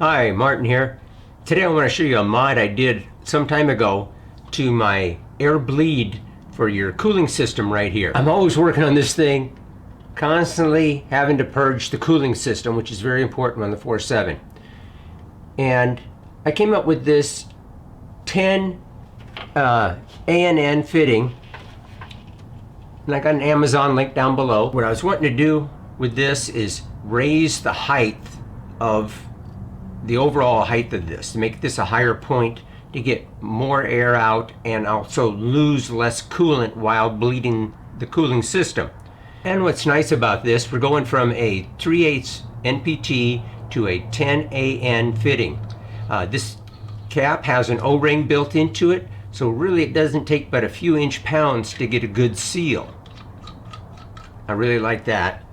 Hi, Martin here. Today I want to show you a mod I did some time ago to my air bleed for your cooling system right here. I'm always working on this thing, constantly having to purge the cooling system, which is very important on the 4.7. And I came up with this 10 ANN fitting, and I got an Amazon link down below. What I was wanting to do with this is raise the height of the overall height of this, to make this a higher point, to get more air out and also lose less coolant while bleeding the cooling system. And what's nice about this, we're going from a 3/8 NPT to a 10 AN fitting. This cap has an O-ring built into it, so really it doesn't take but a few inch-pounds to get a good seal. I really like that.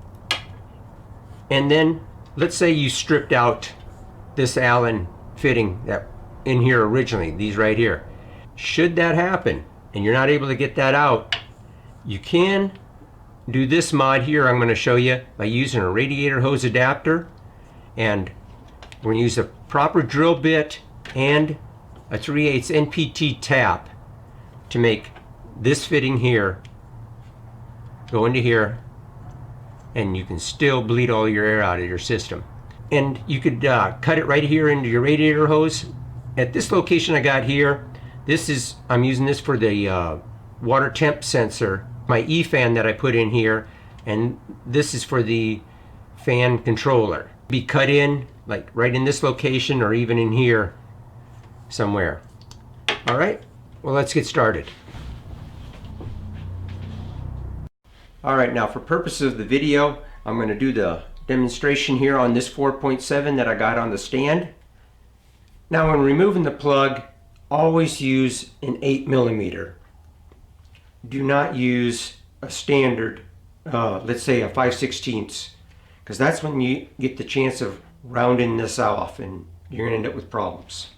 And then let's say you stripped out this Allen fitting that in here originally, these right here. Should that happen and you're not able to get that out, you can do this mod here I'm going to show you by using a radiator hose adapter, and we're going to use a proper drill bit and a 3/8 NPT tap to make this fitting here go into here, and you can still bleed all your air out of your system. And you could cut it right here into your radiator hose. At this location I got here, I'm using this for the water temp sensor, my E-fan that I put in here, and this is for the fan controller. Be cut in like right in this location or even in here somewhere. All right, well, let's get started. All right, now for purposes of the video, I'm going to do the demonstration here on this 4.7 that I got on the stand. Now when removing the plug, always use an 8mm. Do not use a standard, let's say a 5/16, because that's when you get the chance of rounding this off and you're going to end up with problems.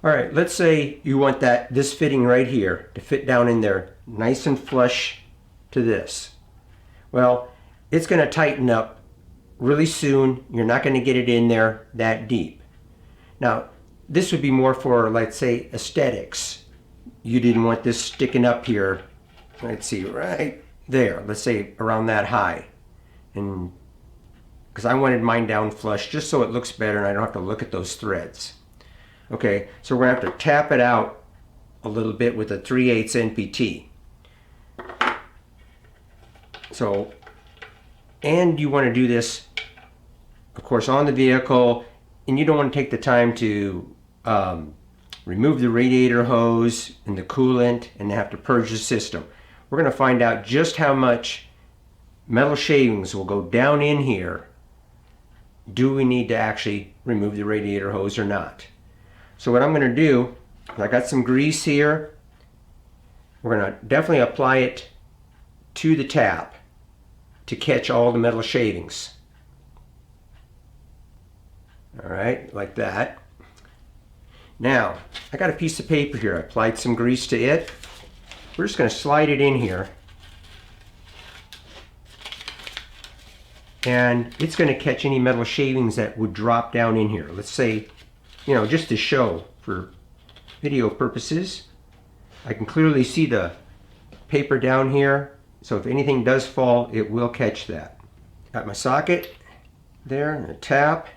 All right, let's say you want this fitting right here to fit down in there nice and flush to this. Well, it's going to tighten up really soon. You're not going to get it in there that deep. Now, this would be more for, let's say, aesthetics. You didn't want this sticking up here, let's see, right there, let's say around that high. And because I wanted mine down flush just so it looks better and I don't have to look at those threads. Okay, so we're going to have to tap it out a little bit with a 3/8 NPT. So, and you want to do this, of course, on the vehicle, and you don't want to take the time to remove the radiator hose and the coolant and have to purge the system. We're going to find out just how much metal shavings will go down in here. Do we need to actually remove the radiator hose or not? So what I'm going to do, I got some grease here. We're going to definitely apply it to the tap to catch all the metal shavings. All right, like that. Now, I got a piece of paper here. I applied some grease to it. We're just going to slide it in here. And it's going to catch any metal shavings that would drop down in here. Let's say, just to show for video purposes, I can clearly see the paper down here, so if anything does fall, it will catch that. Got my socket there and a tap.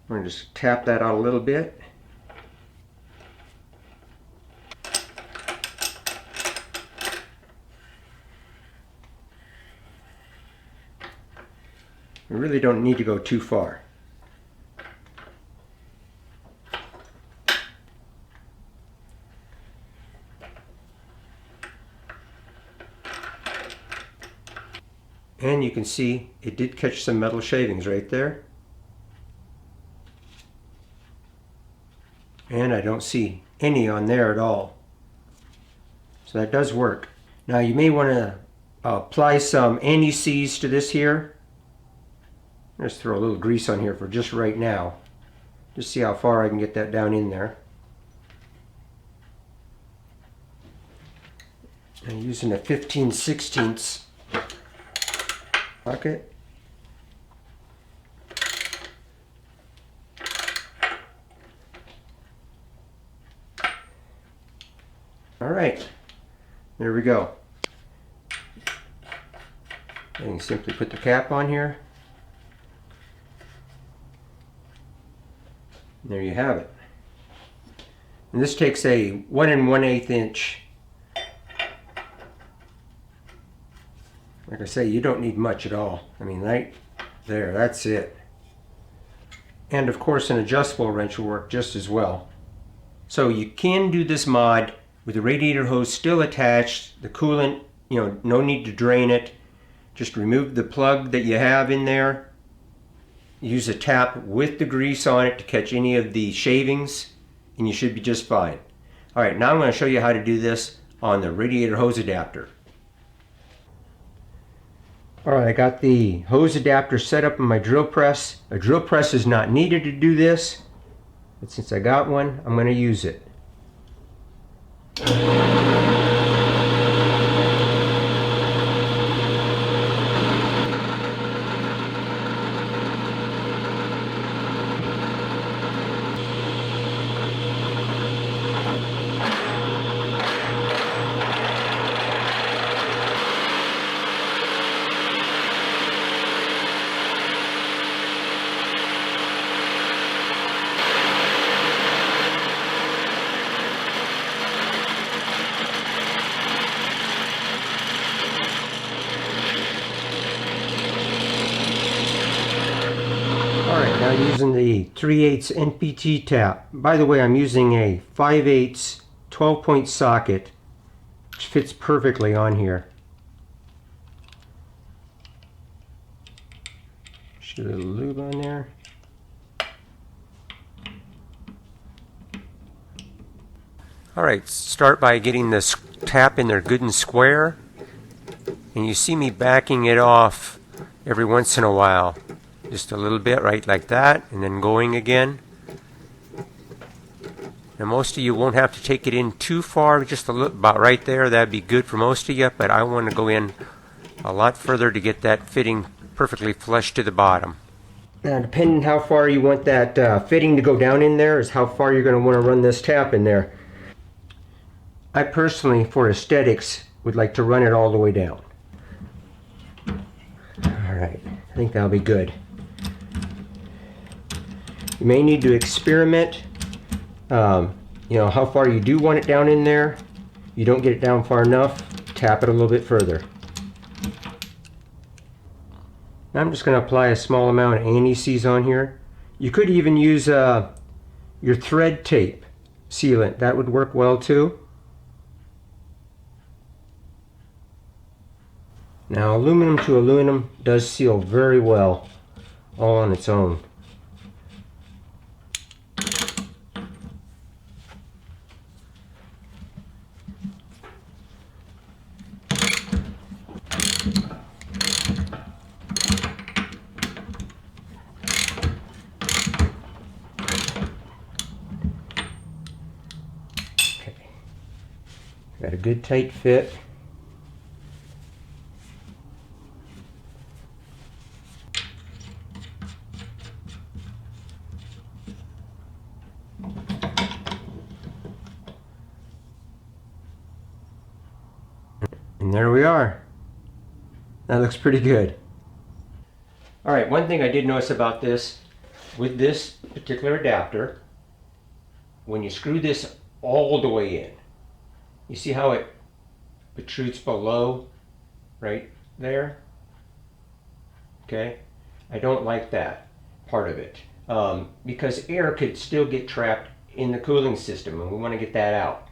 We're going to just tap that out a little bit. We really don't need to go too far. And you can see it did catch some metal shavings right there. And I don't see any on there at all. So that does work. Now you may want to apply some anti-seize to this here. Just throw a little grease on here for just right now. Just see how far I can get that down in there. I'm using a 15/16 bucket. All right, there we go. And you simply put the cap on here. And there you have it. And this takes a 1 1/8 inch. Like I say, you don't need much at all. I mean, right there, that's it. And of course, an adjustable wrench will work just as well. So you can do this mod with the radiator hose still attached, the coolant, no need to drain it. Just remove the plug that you have in there. Use a tap with the grease on it to catch any of the shavings, and you should be just fine. All right, now I'm going to show you how to do this on the radiator hose adapter. All right, I got the hose adapter set up in my drill press. A drill press is not needed to do this, but since I got one, I'm going to use it. Now using the 3/8 NPT tap. By the way, I'm using a 5/8 12-point socket, which fits perfectly on here. Shoot a little lube on there. Alright, start by getting this tap in there good and square. And you see me backing it off every once in a while. Just a little bit, right like that, and then going again. Now most of you won't have to take it in too far, just a little, about right there. That'd be good for most of you, but I want to go in a lot further to get that fitting perfectly flush to the bottom. Now depending how far you want that fitting to go down in there is how far you're going to want to run this tap in there. I personally, for aesthetics, would like to run it all the way down. Alright, I think that'll be good. You may need to experiment, how far you do want it down in there. You don't get it down far enough, tap it a little bit further. Now I'm just going to apply a small amount of anti-seize on here. You could even use your thread tape sealant. That would work well too. Now aluminum to aluminum does seal very well all on its own. Got a good tight fit. And there we are. That looks pretty good. Alright, one thing I did notice about this, with this particular adapter, when you screw this all the way in, you see how it protrudes below right there? Okay, I don't like that part of it because air could still get trapped in the cooling system and we want to get that out.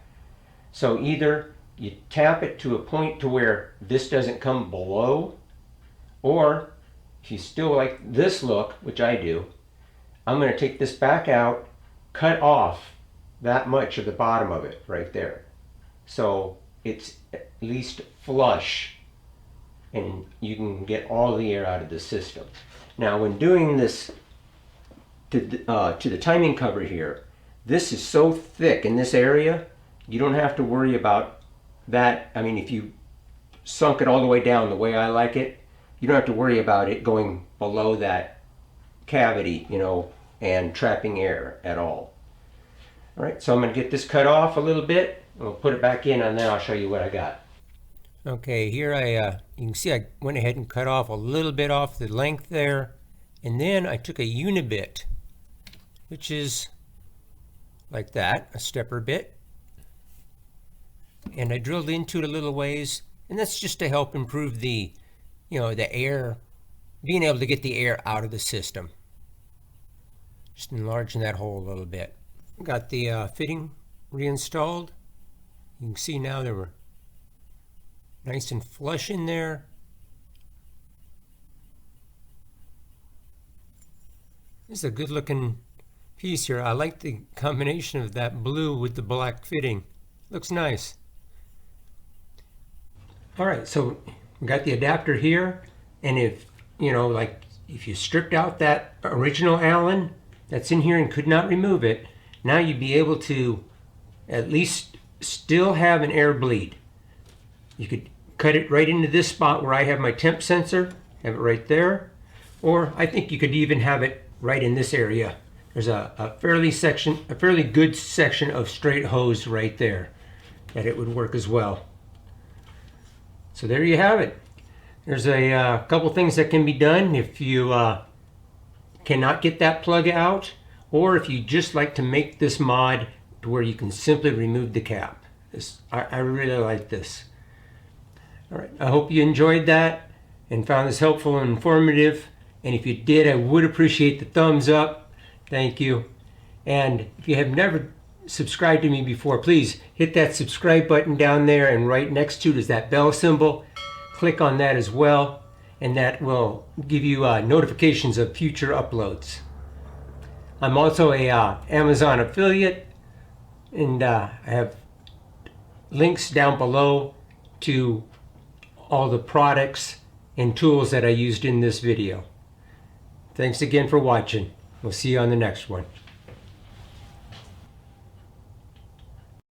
So either you tap it to a point to where this doesn't come below, or if you still like this look, which I do, I'm going to take this back out, cut off that much of the bottom of it right there. So it's at least flush and you can get all the air out of the system. Now when doing this to the timing cover here. This is so thick in this area, you don't have to worry about that. I mean, if you sunk it all the way down the way I like it, you don't have to worry about it going below that cavity, you know, and trapping air at all. All right, so I'm going to get this cut off a little bit. We'll put it back in, and then I'll show you what I got. Okay, here you can see I went ahead and cut off a little bit off the length there, and then I took a unibit, which is like that, a stepper bit, and I drilled into it a little ways, and that's just to help improve the, you know, the air, being able to get the air out of the system. Just enlarging that hole a little bit. Got the fitting reinstalled. You can see now they were nice and flush in there. This is a good looking piece here. I like the combination of that blue with the black fitting. Looks nice. All right, so we got the adapter here, and if, you know, like if you stripped out that original Allen that's in here and could not remove it, now you'd be able to at least still have an air bleed. You could cut it right into this spot where I have my temp sensor, have it right there, or I think you could even have it right in this area. There's a fairly good section of straight hose right there that it would work as well. So there you have it. There's a couple things that can be done if you cannot get that plug out, or if you just like to make this mod to where you can simply remove the cap. I really like this. All right, I hope you enjoyed that and found this helpful and informative. And if you did, I would appreciate the thumbs up. Thank you. And if you have never subscribed to me before, please hit that subscribe button down there, and right next to it is that bell symbol. Click on that as well, and that will give you notifications of future uploads. I'm also a Amazon affiliate, and I have links down below to all the products and tools that I used in this video. Thanks again for watching. We'll see you on the next one.